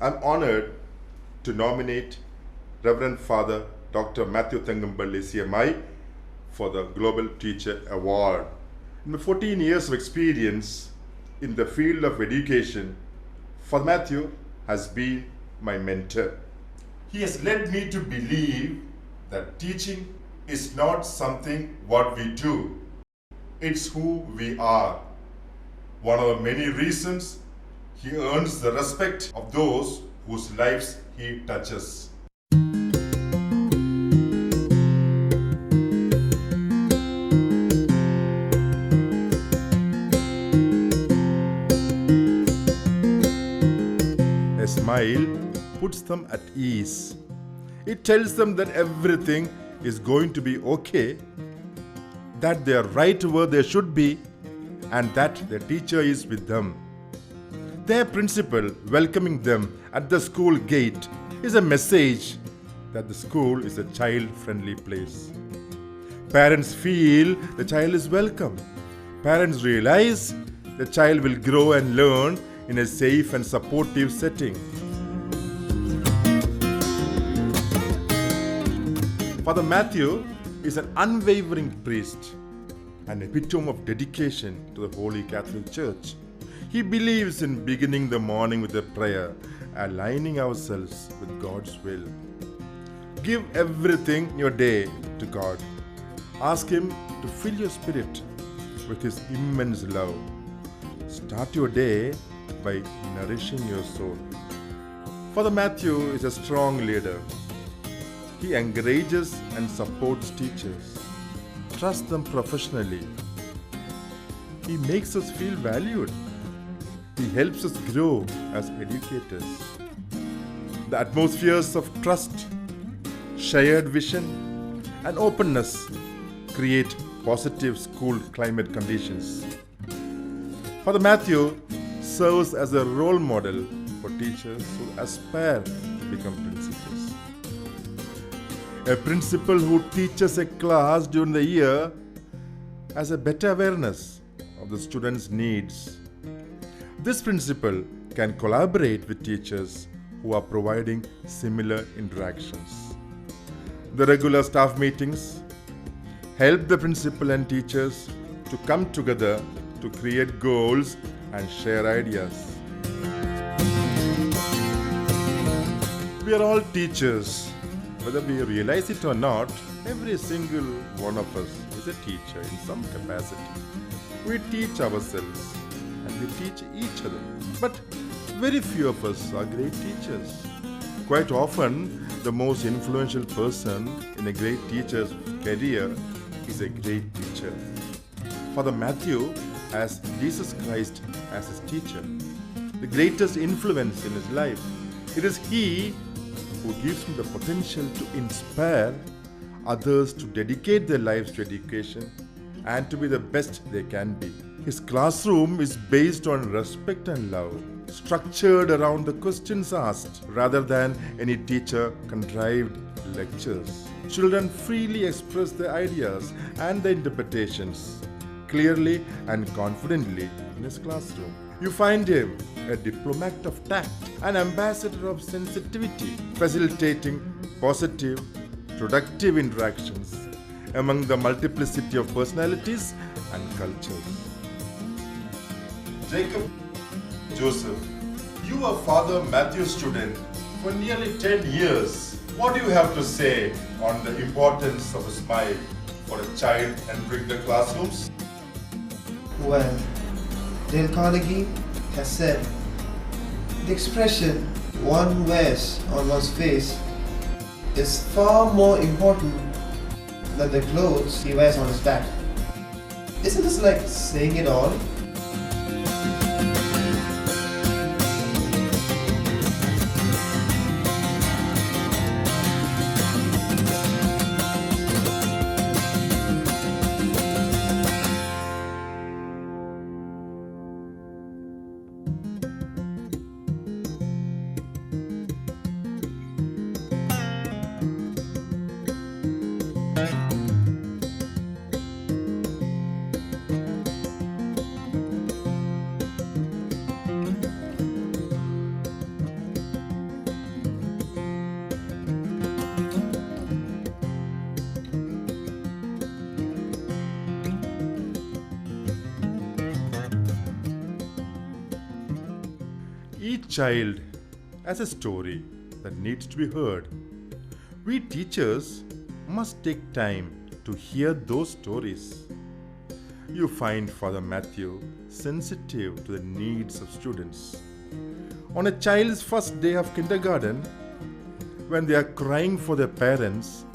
I'm honored to nominate Reverend Father Dr Mathew Thengumpally CMI for the Global Teacher Award. In my 14 years of experience in the field of education, Father Mathew has been my mentor. He has led me to believe that teaching is not something what we do, it's who we are. One of the many reasons he earns the respect of those whose lives he touches. A smile puts them at ease. It tells them that everything is going to be okay, that they are right where they should be, and that their teacher is with them. Their principal welcoming them at the school gate is a message that the school is a child-friendly place. Parents feel the child is welcome. Parents realize the child will grow and learn in a safe and supportive setting. Father Mathew is an unwavering priest, an epitome of dedication to the Holy Catholic Church. He believes in beginning the morning with a prayer, aligning ourselves with God's will. Give everything in your day to God. Ask Him to fill your spirit with His immense love. Start your day by nourishing your soul. Father Mathew is a strong leader. He encourages and supports teachers. Trusts them professionally. He makes us feel valued. He helps us grow as educators. The atmospheres of trust, shared vision, and openness create positive school climate conditions. Father Mathew serves as a role model for teachers who aspire to become principals. A principal who teaches a class during the year has a better awareness of the students' needs. This principal can collaborate with teachers who are providing similar interactions. The regular staff meetings help the principal and teachers to come together to create goals and share ideas. We are all teachers. Whether we realize it or not, every single one of us is a teacher in some capacity. We teach ourselves and we teach each other. But very few of us are great teachers. Quite often, the most influential person in a great teacher's career is a great teacher. Father Mathew has Jesus Christ as his teacher, the greatest influence in his life. It is he who gives him the potential to inspire others to dedicate their lives to education and to be the best they can be. His classroom is based on respect and love, structured around the questions asked rather than any teacher-contrived lectures. Children freely express their ideas and their interpretations clearly and confidently in his classroom. You find him a diplomat of tact, an ambassador of sensitivity, facilitating positive, productive interactions among the multiplicity of personalities and cultures. Jacob Joseph, you were Father Mathew's student for nearly 10 years. What do you have to say on the importance of a smile for a child entering the classrooms? Well, Dale Carnegie has said, the expression one wears on one's face is far more important than the clothes he wears on his back. Isn't this like saying it all? Each child has a story that needs to be heard. We teachers must take time to hear those stories. You find Father Matthew sensitive to the needs of students. On a child's first day of kindergarten, when they are crying for their parents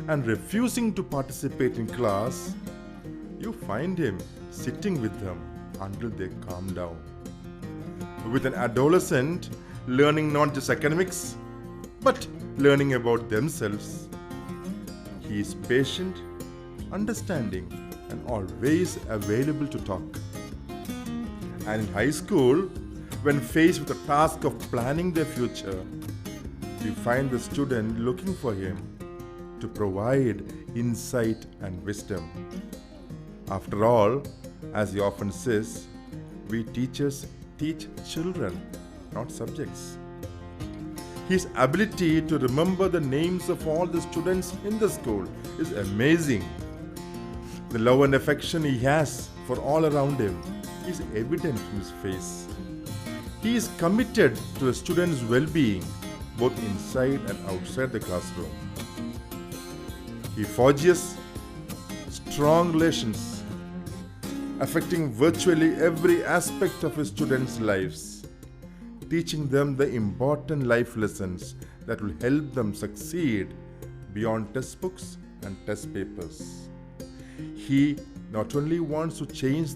and refusing to participate in class, you find him sitting with them until they calm down. With an adolescent learning not just academics, but learning about themselves, he is patient, understanding, and always available to talk. And in high school, when faced with the task of planning their future, we find the student looking for him to provide insight and wisdom. After all, as he often says, we teachers teach children, not subjects. His ability to remember the names of all the students in the school is amazing. The love and affection he has for all around him is evident from his face. He is committed to the students' well-being, both inside and outside the classroom. He forges strong relations, affecting virtually every aspect of his students' lives, teaching them the important life lessons that will help them succeed beyond textbooks and test papers. He not only wants to change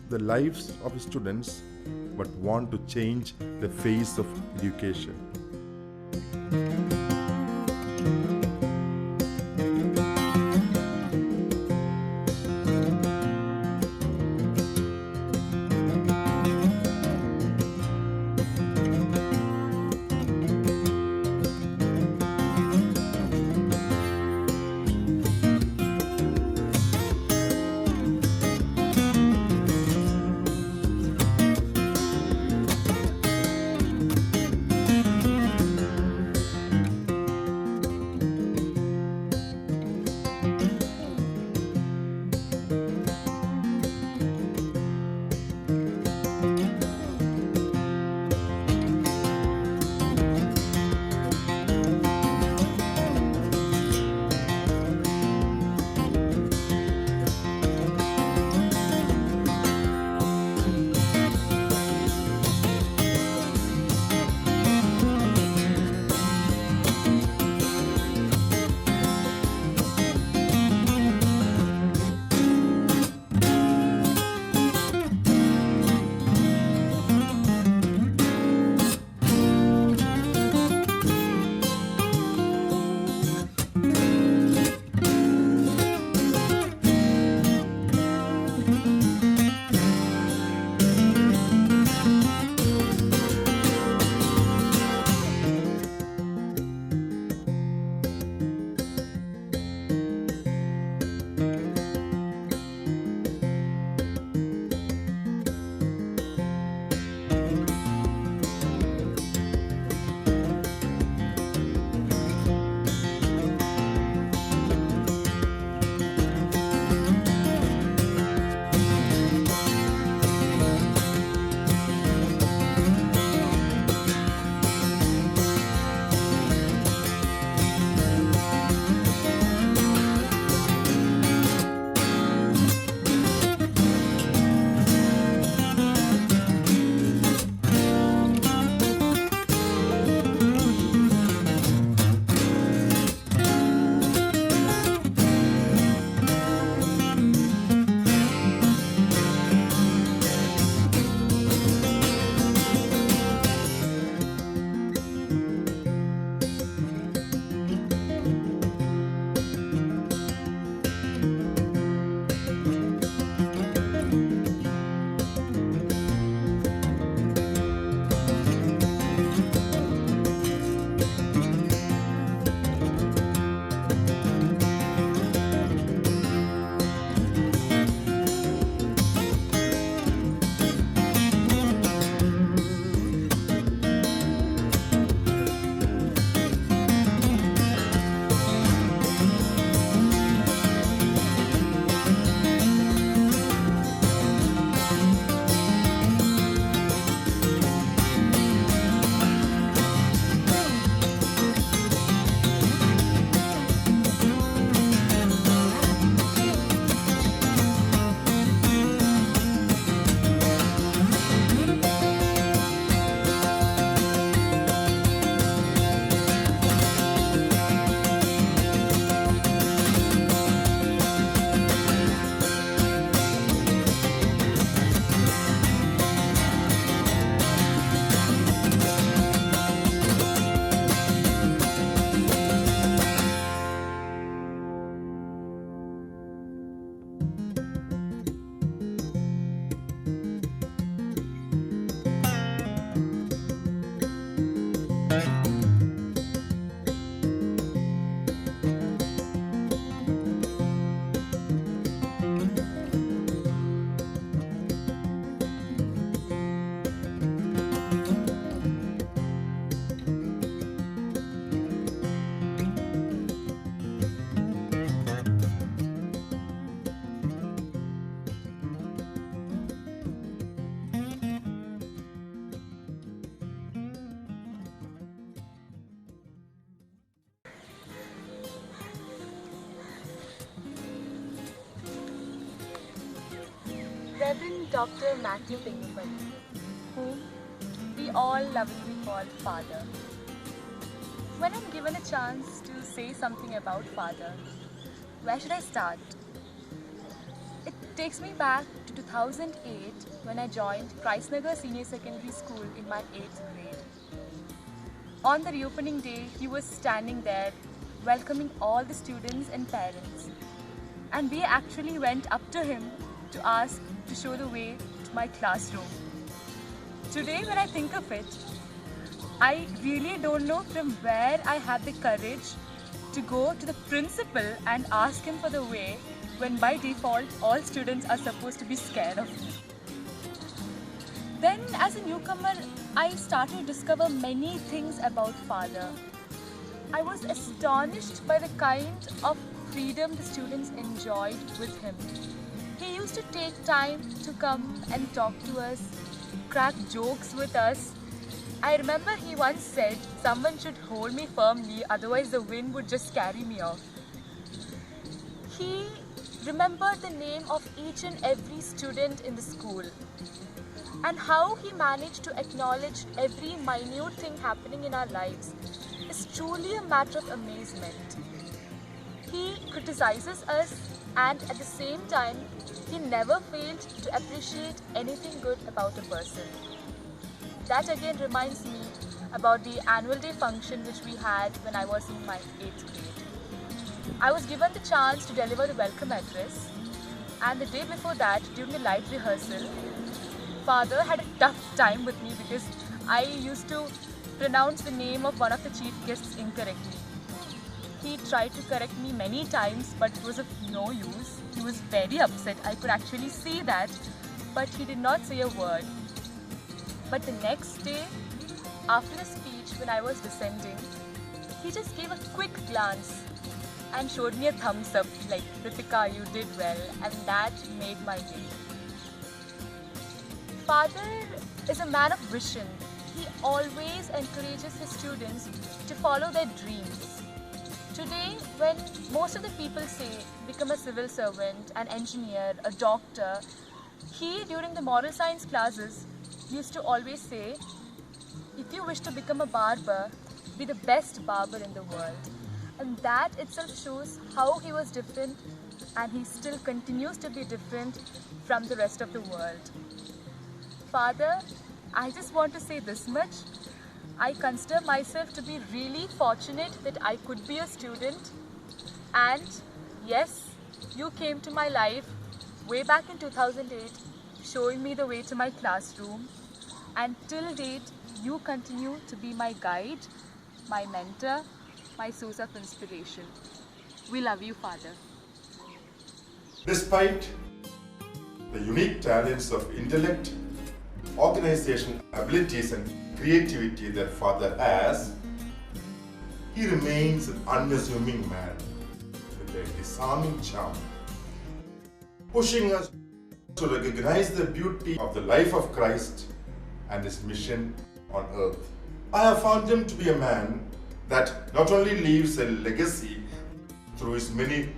the lives of his students, but wants to change the face of education. Reverend Dr Mathew Thengumpally, whom we all lovingly call Father. When I'm given a chance to say something about Father, where should I start? It takes me back to 2008 when I joined Nagar Senior Secondary School in my 8th grade. On the reopening day, he was standing there welcoming all the students and parents. And we actually went up to him to ask to show the way to my classroom. Today when I think of it, I really don't know from where I had the courage to go to the principal and ask him for the way when by default all students are supposed to be scared of me. Then as a newcomer, I started to discover many things about Father. I was astonished by the kind of freedom the students enjoyed with him. He used to take time to come and talk to us, crack jokes with us. I remember he once said someone should hold me firmly, otherwise the wind would just carry me off. He remembered the name of each and every student in the school, and how he managed to acknowledge every minute thing happening in our lives is truly a matter of amazement. He criticizes us, and at the same time, he never failed to appreciate anything good about a person. That again reminds me about the annual day function which we had when I was in my 8th grade. I was given the chance to deliver the welcome address, and the day before that, during the light rehearsal, Father had a tough time with me because I used to pronounce the name of one of the chief guests incorrectly. He tried to correct me many times, but it was of no use. He was very upset. I could actually see that, but he did not say a word. But the next day, after the speech when I was descending, he just gave a quick glance and showed me a thumbs up like, "Ritika, you did well," and that made my day. Father is a man of vision. He always encourages his students to follow their dreams. Today, when most of the people say become a civil servant, an engineer, a doctor, he during the moral science classes used to always say, if you wish to become a barber, be the best barber in the world. And that itself shows how he was different, and he still continues to be different from the rest of the world. Father, I just want to say this much. I consider myself to be really fortunate that I could be a student. And yes, you came to my life way back in 2008, showing me the way to my classroom. And till date, you continue to be my guide, my mentor, my source of inspiration. We love you, Father. Despite the unique talents of intellect, organization abilities and creativity that Father has, he remains an unassuming man with a disarming charm, pushing us to recognize the beauty of the life of Christ and his mission on earth. I have found him to be a man that not only leaves a legacy through his many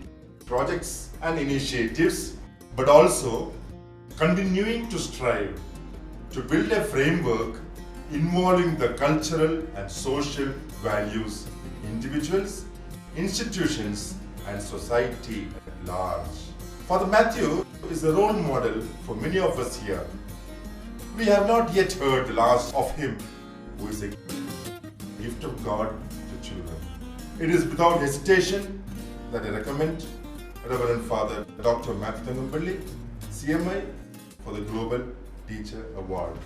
projects and initiatives, but also continuing to strive to build a framework involving the cultural and social values in individuals, institutions, and society at large. Father Mathew is a role model for many of us here. We have not yet heard the last of him, who is a gift of God to children. It is without hesitation that I recommend Reverend Father Dr Mathew Thengumpally CMI for the Global Teacher Award.